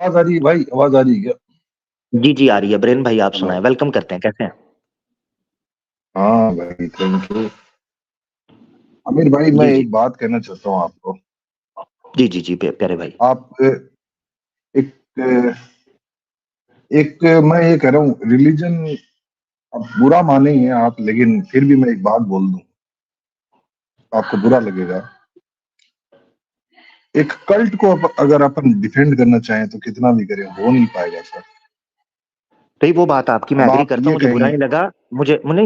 आवाज आ रही है भाई, आवाज आ रही है क्या? जी, जी, आ रही है। ब्रेन भाई आप हेलो। सुनाएँ, वेलकम करते हैं, कैसे हैं? हाँ भाई, थैंक यू। आमिर भाई, मैं जी, जी। एक बात कहना चाहता हूँ आपको। जी, जी, जी, प्यारे भाई। आप एक एक मैं ये कह रहा हूँ, रिलीजन आप बुरा मानेंगे आप, लेकिन फिर भी मैं एक बात बोल दूं, आपको बुरा लगेगा। एक कल्ट को अगर अपन डिफेंड करना चाहें तो कितना भी करें, हो नहीं पाएगा सर। भई वो बात आपकी मैं अब एग्री आप करता हूँ, ये मुझे बुरा कहेंगे। नहीं लगा।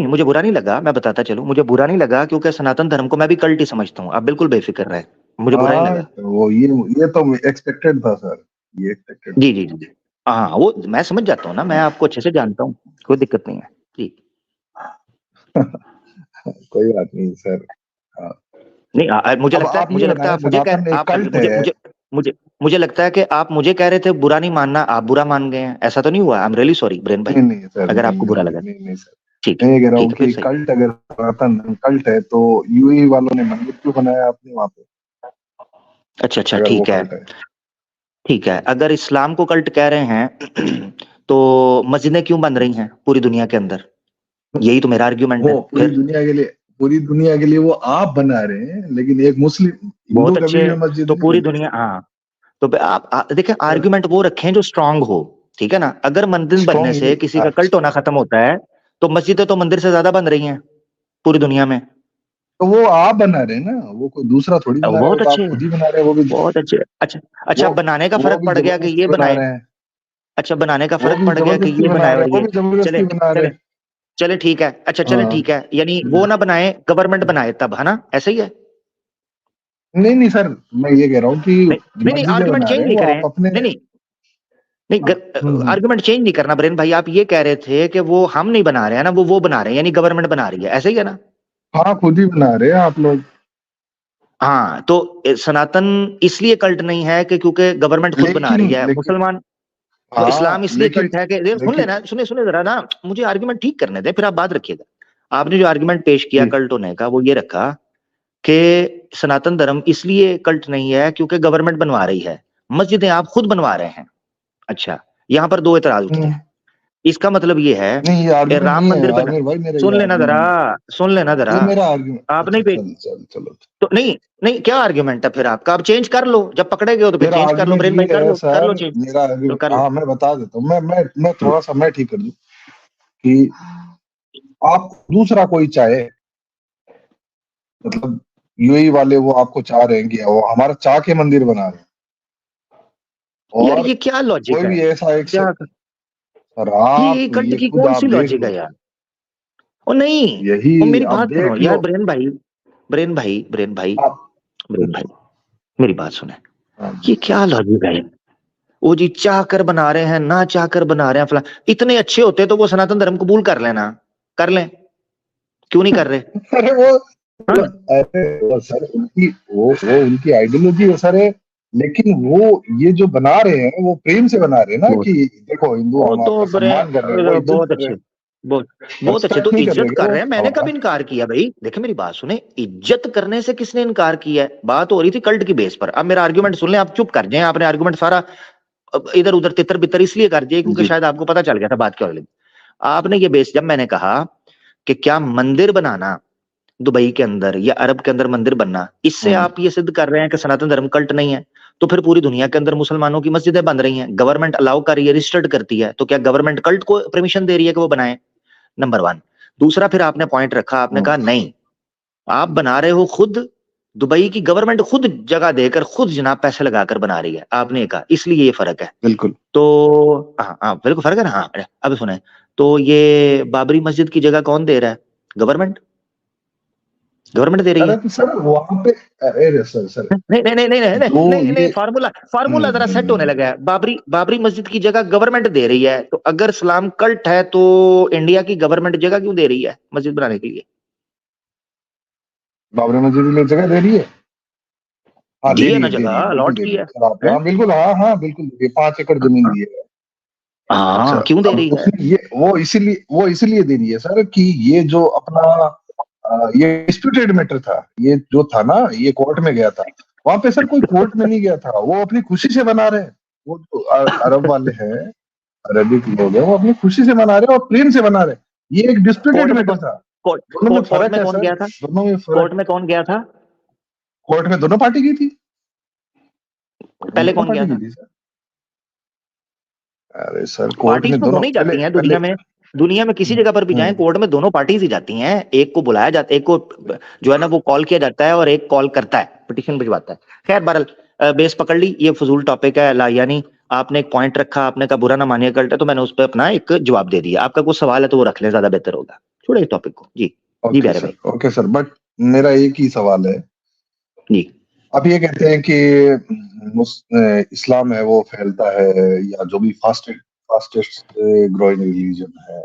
मुझे बुरा नहीं लगा, मैं बताता चलूँ, मुझे बुरा नहीं लगा क्योंकि सनातन धर्म को मैं भी कल्ट ही समझता हूँ। आप बिल्कुल बेफ़िक्र रहें, मुझे बुरा नहीं हाँ, लगा। तो वो ये तो एक्सपेक्टेड था सर, ये एक्सपेक्टेड जी, था। जी, जी। हाँ, वो मैं समझ जाता हूँ ना, मैं हाँ। आपको अच्छे से जानता हूँ, कोई दिक्कत नहीं है। जी। कोई बात नहीं सर। हाँ। नहीं अब आप ये बताएं, सनातन एक कल्ट है। मुझे लगता है कि आप मुझे कह रहे थे बुरा नहीं मानना, आप बुरा मान गए हैं। ऐसा तो नहीं हुआ? I am really sorry brain भाई, नहीं नहीं सर, अगर नहीं आपको नहीं बुरा नहीं लगा। नहीं नहीं सर। ठीक है, मैं ये कह रहा ठीक हूँ है, फिर कि सही है। कल्ट, अगर सनातन कल्ट है तो यूएई वालों ने मंदिर क्यों बनाया आपने वहां पे, अच्छा, अच्छा, अगर वो ठीक है। कल्ट है? ठीक है, अगर इस्लाम को कल्ट कह रहे हैं तो मस्जिदें क्यों बन रही हैं पूरी दुनिया के अंदर? यही तो मेरा आर्गुमेंट वो है पूरी फिर। दुनिया के लिए, पूरी दुनिया के लिए वो आप बना रहे हैं, लेकिन एक मुस्लिम बहुत हिंदू कभी अच्छे। भी मस्जिद तो नहीं पूरी बनती। दुनिया, हाँ। तो देखिए, आर्गुमेंट वो रखें जो स्ट्रांग हो। ठीक है ना? अगर मंदिर बनने स्ट्रॉन्ग से किसी का कल्ट होना खत्म होता है, तो मस्जिदें तो मंदिर से ज्यादा बन रही हैं पूरी दुनिया में। तो वो आप बना रहे हैं ना, वो कोई दूसरा थोड़ी बना रहा है, वो बहुत तो आप अच्छे, खुद ही बना रहे हैं। वो भी बहुत अच्छे। अच्छा, वो अच्छा, बनाने का वो फर्क भी पड़ गया कि ये जबरदस्ती बना बनाए। रहे हैं। अच्छा, बनाने का वो फर्क भी पड़ गया कि जबरदस्ती ये बना बनाए रहे और हैं, वो ये। भी चले, जबरदस्ती बना रहे चले, हैं। चले, ठीक है। अच्छा, चले, हाँ। ठीक है, यानी वो ना बनाए, गवर्नमेंट बनाए तब, है ना? ऐसा ही है? नहीं नहीं सर, मैं ये कह रहा हूँ कि नहीं, नहीं, नहीं, मस्जिदें आर्गुमेंट बना चेंज रहे हैं नहीं वो करें। आप अपने। नहीं, नहीं, नहीं, हम्म। आर्गुमेंट चेंज नहीं करना ब्रेन भाई। आप ये कह रहे थे कि वो हम नहीं बना रहे हैं ना, वो बना रहे हैं, यानी गवर्नमेंट बना रही है, ऐसा ही है ना? हाँ, खुद ही बना रहे हैं आप लोग। हाँ, तो सनातन इसलिए कल्ट नहीं है कि क्योंकि गवर्नमेंट खुद बना लेकिन रही है। लेकिन मुसलमान, तो हाँ इस्लाम इसलिए लेकिन कल्ट है कि सुन लेकिन लेना, सुने, सुने जरा ना। मुझे आर्गुमेंट ठीक करने दे, फिर आप बात रखिएगा। आपने जो आर्गुमेंट पेश किया जी। कल्ट होने का, वो ये रखा कि सनातन धर्म इसलिए कल्ट नहीं है क्योंकि गवर्नमेंट बनवा रही है, मस्जिदें आप खुद बनवा रहे हैं। अच्छा, यहां पर दो एतराज उठते हम्म, हैं। इसका मतलब ये है नहीं ये कि आर्गुमेंट राम नहीं है मंदिर बना। आमिर भाई, मेरा ये सुन लेना जरा, आर्गुमेंट नहीं सुन लेना है, जरा। ये मेरा आर्गुमेंट। आप अच्छा नहीं पे, चल चल चलो। तो नहीं, नहीं, क्या आर्ग्यूमेंट है फिर आपका? आप चेंज कर लो, जब पकड़े गए हो तो फिर मेरा चेंज कर लो आर्गुमेंट ब्रेन ये भाई, कर है लो, कर लो सर, चेंज। मेरा तो आर्गुमेंट, कर लो। हाँ मैं बता देता हूँ, मैं हम्म। थोड़ा सा मैं ठीक कर दूं कि आप दूसरा कोई चाहे, मतलब यूएई वाले वो आपको चाह रहे हैं कि वो हमारा चाह के मंदिर बना रहे हैं, यार और ये क्या लॉजिक कोई है? भी ऐसा एक क्या? सर ये आप कल्ट ये की खुद कौन आप सी देख लॉजिक लो है यार? सर, ओ नहीं। यही ओ मेरी आप बात सुनो देख यार लो। ब्रेन भाई, ब्रेन भाई, ब्रेन भाई, आप ब्रेन भाई, मेरी बात सुने। हाँ ये जी। क्या लॉजिक है? वो जी चाह कर बना रहे हैं, ना चाह कर बना रहे हैं, फला। इतने अच्छे होते तो वो सनातन धर्म कबूल कर लेना, कर लें। क्यों नहीं कर रहे? अरे हाँ। अरे वो सर उनकी, वो उनकी आइडियोलॉजी है सर है, लेकिन वो ये जो बना रहे हैं वो प्रेम से बना रहे हैं ना, बहुत, कि देखो हिंदू वो हम तो आपका सम्मान कर रहे हैं, वो इज्जत बहुत कर रहे अच्छे, हैं। बहुत, बहुत अच्छे। तो रिस्पेक्ट नहीं कर इज्जत रहे क्या कर वो रहे हैं, मैंने कब हमारा? इनकार किया भाई? देखिए मेरी बात सुने, इज्जत करने से किसने इनकार किया है? बात हो रही थी कल्ट की बेस पर। अब मेरा आर्गुमेंट सुन लें, आप चुप कर जाएं। आपने आर्गुमेंट सारा इधर उधर तितर बितर इसलिए कर दिए क्योंकि जी। शायद आपको पता चल गया था बात क्या हो रही थी। आपने ये बेस, जब मैंने कहा कि क्या मंदिर बनाना दुबई के अंदर या अरब के अंदर मंदिर बनना, इससे हम्म। आप ये सिद्ध कर रहे हैं कि सनातन धर्म कल्ट नहीं है, तो फिर पूरी दुनिया के अंदर मुसलमानों की मस्जिदें बन रही हैं, गवर्नमेंट अलाउ कर रही है, रजिस्टर्ड करती है, तो क्या गवर्नमेंट कल्ट को परमिशन दे रही है कि वो बनाए? Number one. दूसरा, फिर आपने पॉइंट रखा, आपने कहा नहीं, आप बना रहे हो खुद, दुबई की गवर्नमेंट खुद जगह देकर खुद जनाब पैसे लगाकर बना रही है, आपने कहा इसलिए ये फर्क है। बिल्कुल। तो हाँ, हाँ, बिल्कुल फर्क है ना। हाँ, अब सुने। तो ये बाबरी मस्जिद की जगह कौन दे रहा है? गवर्नमेंट, गवर्नमेंट दे रही अरे है। तो सर वहां पे, अरे सर सर नहीं, नहीं, नहीं, नहीं, नहीं, नहीं, जो नहीं, ये नहीं, फार्मूला, फार्मूला जरा सेट होने लगा है। बाबरी, बाबरी मस्जिद की जगह गवर्नमेंट दे रही है, तो अगर इस्लाम कल्ट है तो इंडिया की गवर्नमेंट जगह क्यों दे रही है मस्जिद बनाने के लिए? बाबरी मस्जिद के लिए जगह दे रही है। हाँ दी दे है रही ना है, दे रही है, जगह, बिल्कुल अलॉट दे की रही है है। सर, आप हैं? हाँ बिल्कुल, हाँ हाँ बिल्कुल दे रही है, 5 एकड़ जमीन दी है। अच्छा, हाँ, क्यों दे अब रही है? उसमें ये वो इसीलिए दे रही है सर कि ये जो अपना ये डिस्प्यूटेड मैटर था, ये जो था ना, ये कोर्ट में गया था। वहां पे सर कोई कोर्ट में नहीं गया था, वो अपनी खुशी से बना रहे हैं। वो जो अरब वाले हैं, अरबिक लोग हैं, वो अपनी खुशी से मना रहे हैं और प्रेम से मना रहे हैं। ये एक डिस्प्यूटेड कोर्ट में मैटर कौन था। कोर्ट दोनों में कोर्ट कोर्ट फर्क में है कौन सर, गया था? दोनों में कोर्ट फर्क। में कौन गया था? कोर्ट में दोनों पार्टी की थी, कोर्ट में पहले दोनों कौन गया पार्टी की था? थी सर। अरे सर, कोर्ट पार्टीज में तो दोनों दोनों ही पहले जाती हैं पहले। दुनिया में। दुनिया में किसी जगह पर भी जाएं, कोर्ट में दोनों पार्टीज ही जाती हैं। एक को बुलाया जाता है, एक को जो है ना वो कॉल किया जाता है, और एक कॉल करता है, पिटीशन भिजवाता है। खैर बहरहाल, बेस पकड़ ली, ये फजूल टॉपिक है। यानी आपने एक पॉइंट रखा, आपने कहा बुरा ना मानिए कल्ट है, तो मैंने उस पर अपना एक जवाब दे दिया। आपका कुछ सवाल है तो वो रख ले, ज्यादा बेहतर होगा। छोड़े इस टॉपिक को। जी जी ओके प्यारे भाई। सर, ओके सर, बट मेरा एक ही सवाल है। जी आप ये कहते हैं कि इस्लाम है वो फैलता है, या जो भी फास्टेस्ट फास्टेस्ट ग्रोइंग रिलीजन है।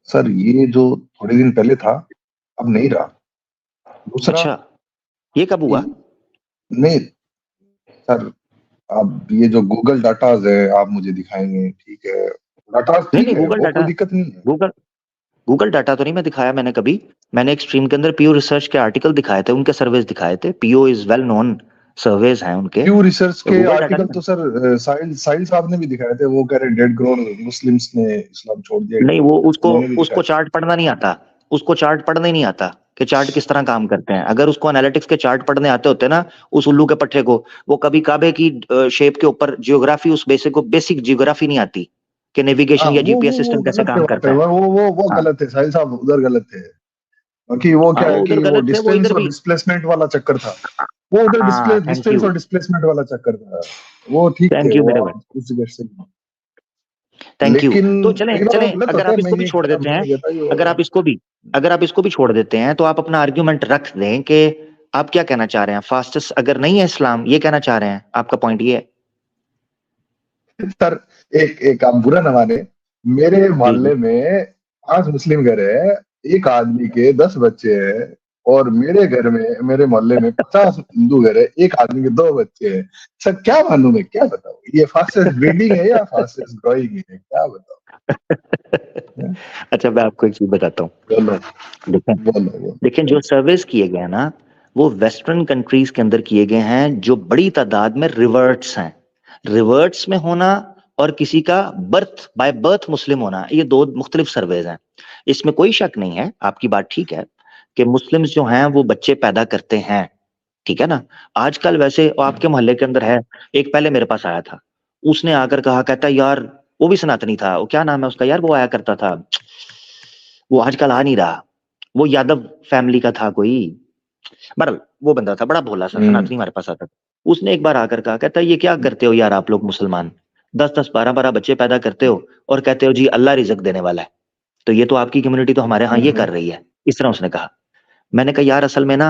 सर ये जो थोड़े दिन पहले था, अब नहीं रहा। दूसरा, अच्छा, ये कब हुआ? नहीं सर, अब ये जो गूगल डाटाज है आप मुझे दिखाएंगे, ठीक है, डाटाज नहीं ठीक नहीं, है, गूगल वो कोई डाटा, दिक्कत नहीं है। गूगल गूगल डाटा तो नहीं मैं दिखाया मैंने कभी। मैंने एक स्ट्रीम के अंदर पीओ रिसर्च के आर्टिकल दिखाए थे, उनके सर्वेज दिखाए थे। PO is well known, surveys हैं उनके। प्यू रिसर्च तो के गूगल डाटा आर्टिकल नहीं। तो सर साहिल साहिल साहब ने भी दिखाए थे। वो कह रहे डेड ग्रोन मुस्लिम्स ने इस्लाम छोड़ दिया, नहीं, वो उसको उन्होंने भी उसको दिखाया। चार्ट पढ़ना नहीं आता। उसको चार्ट पढ़ना ही नहीं आता कि चार्ट किस तरह काम करते हैं। अगर उसको एनालिटिक्स के चार्ट पढ़ने आते होते ना, उस उल्लू के पट्टे को, वो कभी काबे की शेप के ऊपर जियोग्राफी, उस बेसिक जियोग्राफी नहीं आती कि हाँ, नेविगेशन या जीपीएस वो सिस्टम कैसे गलत थे काम वहाँ पे, करता है। वो हाँ गलत थे साहिल साहब, उधर गलत थे। क्योंकि वो हाँ, क्या वो है उधर कि वो गलत थे, वो डिस्टेंस इधर और भी। डिस्प्लेसमेंट वाला चक्कर था। वो उधर हाँ, थैंक डिस्टेंस यू, और डिस्प्लेसमेंट वाला चक्कर था। वो ठीक थे, थैंक यू वो मेरे भाई, आप उस जगह से। Thank you. लेकिन तो चलें कई बार वो चलें, गलत अगर होते हैं, आप मैं इसको भी ये छोड़ देते मैं हैं, नहीं कहता कि अगर वो। आप इसको भी अगर आप इसको भी छोड़ देते हैं, तो आप अपना आर्ग्यूमेंट रख दें कि आप क्या कहना चाह रहे हैं। फास्टेस्ट अगर नहीं है इस्लाम, ये कहना चाह रहे हैं, आपका पॉइंट ये है? सर, एक एक आप बुरा न माने, मेरे जी जी। मोहल्ले में 5 मुस्लिम घर है, एक आदमी के 10 बच्चे हैं। और मेरे घर में, मेरे मोहल्ले में 50 हिंदू घर है, एक आदमी के 2 बच्चे हैं। सर क्या मानूं मैं, क्या बताऊं, ये फास्टेस्ट ब्रीडिंग है या फास्टेस्ट ग्रोइंग है, क्या बताऊं। अच्छा, मैं आपको एक चीज बताता हूँ। बोलो देखें बोलो बोलो। देखें, जो सर्वेस किए गए हैं ना, वो वेस्टर्न कंट्रीज के अंदर किए गए हैं, जो बड़ी तादाद में रिवर्ट्स हैं। रिवर्ट्स में होना और किसी का बर्थ बाय बर्थ मुस्लिम होना, ये दो मुख्तलिफ सर्वेज हैं। इसमें कोई शक नहीं है, आपकी बात ठीक है कि मुस्लिम्स जो हैं वो बच्चे पैदा करते हैं, ठीक है ना। आजकल वैसे आपके मोहल्ले के अंदर है, एक पहले मेरे पास आया था, उसने आकर कहा, कहता यार, वो भी सनातनी था, वो क्या नाम है उसका यार, वो आया करता था, वो आजकल आ नहीं रहा, वो यादव फैमिली का था कोई। बहरहाल, वो बंदा था बड़ा भोला सा, हम्म सनातनी हमारे पास आता था। उसने एक बार आकर कहा, कहता ये क्या करते हो यार आप लोग मुसलमान, 10-10 12-12 बच्चे पैदा करते हो और कहते हो जी अल्लाह रिजक देने वाला है, तो ये तो आपकी कम्युनिटी तो हमारे यहाँ ये कर रही है। इस तरह उसने कहा। मैंने कहा यार, असल में ना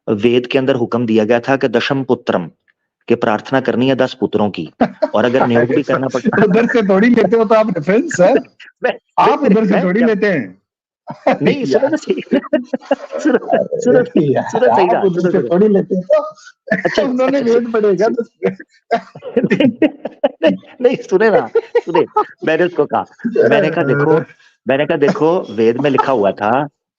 वेद के अंदर हुक्म दिया गया था कि दशम पुत्रम, के प्रार्थना करनी है 10 पुत्रों की, और अगर नियोग भी करना पड़ता उधर से थोड़ी लेते हो तो आप रेफरेंस सर, मैं आप उधर से मैं थोड़ी क्या, लेते हैं। नहीं सुनो यार, तो सही सुनो सुनो अरे यार, सुनो सही आप कहा, उधर सुनो से सुनो। थोड़ी लेते हैं अच्छा तो उन्होंने अच्छा वेद पढ़ेगा तो। नहीं, नहीं सुने ना, सुने। मैंने उसको कहा, मैंने कहा देखो, मैंने कहा देखो, वेद में लिखा हुआ था,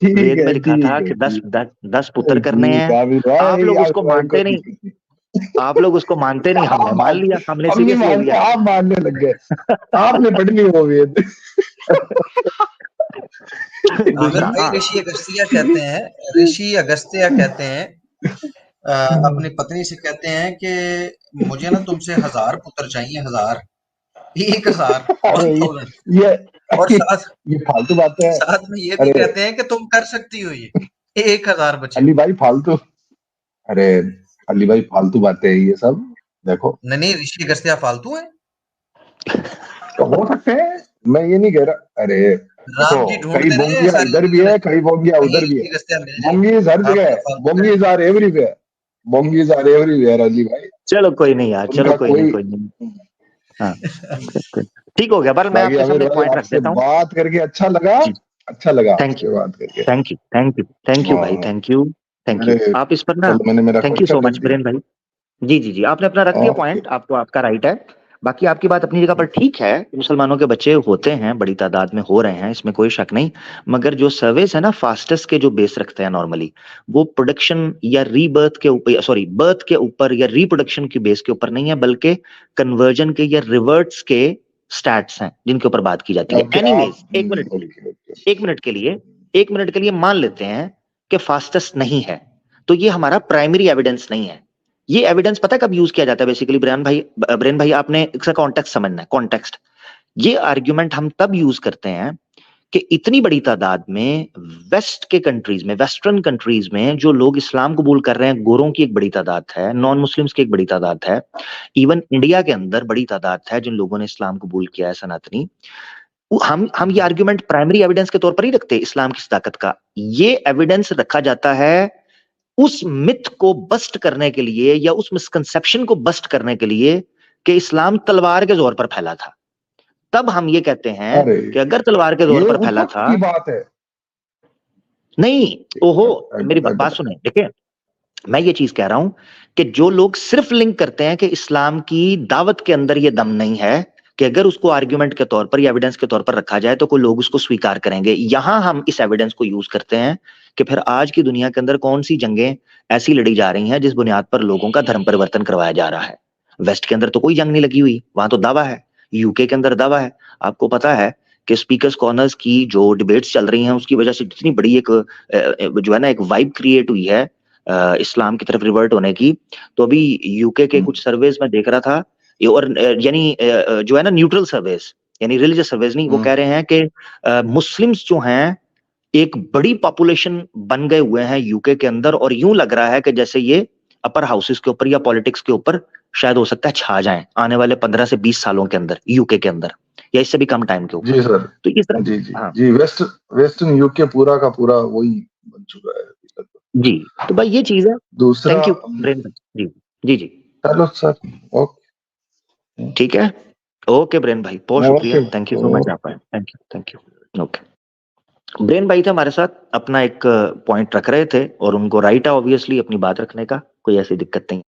ठीक वेद में है लिखा ठीक था है कि 10 ठीक 10 10 पुत्र है करने ठीक हैं। है, अभी आप भाई लोग उसको आप मानते कोई नहीं, दिक्कत नहीं। आप लोग उसको मानते नहीं, हमने आप मान मानते, लिया, हमने हम नहीं सीरियस ले मानते, लिया। आप मानने लग गए। आपने पढ़ ली वो वेद। आमिर दूसरा, भाई, हाँ ऋषि अगस्त्य कहते हैं, ऋषि अगस्त्य कहते हैं, अपनी पत्नी से कहते हैं कि मुझे ना तुमसे 1000 पुत्र चाहिए, 1000, 1000, अरे 1000। ये और साथ ये फालतू बातें है। साथ में ये भी अरे कहते हैं कि तुम कर सकती हो ये 1000 बच्चे। अली भाई फालतू, अरे अली भाई फालतू बातें हैं ये सब। देखो, नहीं नहीं, ऋषि अगस्त्य फालतू है। तो हो सकते हैं, मैं ये नहीं कह रहा। अरे देखो, राम जी कई ढूंढते रहे हैं बोंगिया सारी इधर भी दुनिया में, है, कई बोंगिया कहीं उधर भी ऋषि है। अगस्त्य मिल जाए। बोंगीज हर आप जगह तो है, फालतू है। Bongies are everywhere, bongies are everywhere Ali भाई। चलो कोई नहीं यार, चलो उनका कोई नहीं, कोई। कोई नहीं। हाँ, ठीक हो गया, पर मैं बाकी आपके सामने आमिर एक भाई पॉइंट रख आपसे देता हूँ। बात करके अच्छा लगा, जी, अच्छा लगा थैंक यू, आपसे बात करके। Thank you, thank you, thank you भाई, हाँ, थैंक यू, थैंक यू। मेरे आप इस पर ना, चलो, मैंने मेरा थैंक यू सो क्वेश्चन रख मच दिया। बीरेन भाई। जी जी जी, आपने अपना रख दिया ओके, पॉइंट, आपको आपका राइट है। बाकी आपकी बात अपनी जगह पर ठीक है, मुसलमानों के बच्चे होते हैं, बड़ी तादाद में हो रहे हैं, इसमें कोई शक नहीं। मगर जो सर्वेस है ना फास्टेस्ट के जो बेस रखते हैं नॉर्मली, वो प्रोडक्शन या रीबर्थ के ऊपर, सॉरी बर्थ के ऊपर या रिप्रोडक्शन के बेस के ऊपर नहीं है, बल्कि कन्वर्जन के या रिवर्ट्स के स्टैट्स हैं जिनके ऊपर बात की जाती है। एनीवेज, एक मिनट के लिए मान लेते हैं कि फास्टेस्ट नहीं है, तो ये हमारा प्राइमरी एविडेंस नहीं है। ये एविडेंस पता है कब यूज किया जाता है बेसिकली? ब्रेन भाई आपने इसका कॉन्टेक्स्ट समझना है, कॉन्टेक्स्ट। ये आर्ग्यूमेंट हम तब यूज करते हैं कि इतनी बड़ी तादाद में वेस्ट के कंट्रीज में, वेस्टर्न कंट्रीज में जो लोग इस्लाम कबूल कर रहे हैं, गोरों की एक बड़ी तादाद है, नॉन मुस्लिम्स की एक बड़ी तादाद है, इवन इंडिया के अंदर बड़ी तादाद है जिन लोगों ने इस्लाम कबूल किया है, सनातनी। हम ये आर्ग्यूमेंट प्राइमरी एविडेंस के तौर पर ही रखते हैं इस्लाम की सदाकत का। ये एविडेंस रखा जाता है उस मिथ को बस्ट करने के लिए या उस मिसकंसेप्शन को बस्ट करने के लिए कि इस्लाम तलवार के जोर पर फैला था। तब हम ये कहते हैं कि अगर तलवार के जोर पर फैला था, की बात है नहीं, ओहो, मेरी बात सुने, देखिए मैं ये चीज कह रहा हूं कि जो लोग सिर्फ लिंक करते हैं कि इस्लाम की दावत के अंदर ये दम नहीं है, कि अगर उसको आर्ग्यूमेंट के तौर पर या एविडेंस के तौर पर रखा जाए तो कोई लोग उसको स्वीकार करेंगे। यहां हम इस एविडेंस को यूज करते हैं कि फिर आज की दुनिया के अंदर कौन सी जंगें ऐसी लड़ी जा रही हैं जिस बुनियाद पर लोगों का धर्म परिवर्तन करवाया जा रहा है। वेस्ट के अंदर तो कोई जंग नहीं लगी हुई, वहां तो दावा है। यूके के अंदर दावा है। आपको पता है कि स्पीकर्स कॉर्नर्स की जो डिबेट्स चल रही हैं उसकी वजह से जितनी बड़ी एक जो है ना एक वाइब क्रिएट हुई है इस्लाम की तरफ रिवर्ट होने की। तो अभी यूके के कुछ सर्वेस में देख रहा था, और यानी जो है ना न्यूट्रल सर्वेस, यानी रिलीजियस सर्वेस नहीं, वो कह रहे हैं कि मुस्लिम्स जो हैं एक बड़ी पॉपुलेशन बन गए हुए हैं यूके के अंदर, और यूं लग रहा है कि जैसे ये अपर हाउसेस के ऊपर या पॉलिटिक्स के ऊपर शायद हो सकता है छा जाएं आने वाले 15 से 20 सालों के अंदर यूके के अंदर, या इससे भी कम टाइम के ऊपर। जी सर, तो इस तरह जी जी वेस्टर्न यूके पूरा का पूरा वही बन चुका है जी। तो भाई ये चीज है। दूसरा, थैंक यू ब्रेन भाई। जी जी हेलो सर, ओके, ठीक है, ओके ब्रेन भाई, बहुत शुक्रिया, थैंक यू सो मच आप आए, थैंक यू ओके। ब्रेन भाई थे हमारे साथ, अपना एक पॉइंट रख रहे थे और उनको राइट है ऑब्वियसली अपनी बात रखने का, कोई ऐसी दिक्कत नहीं।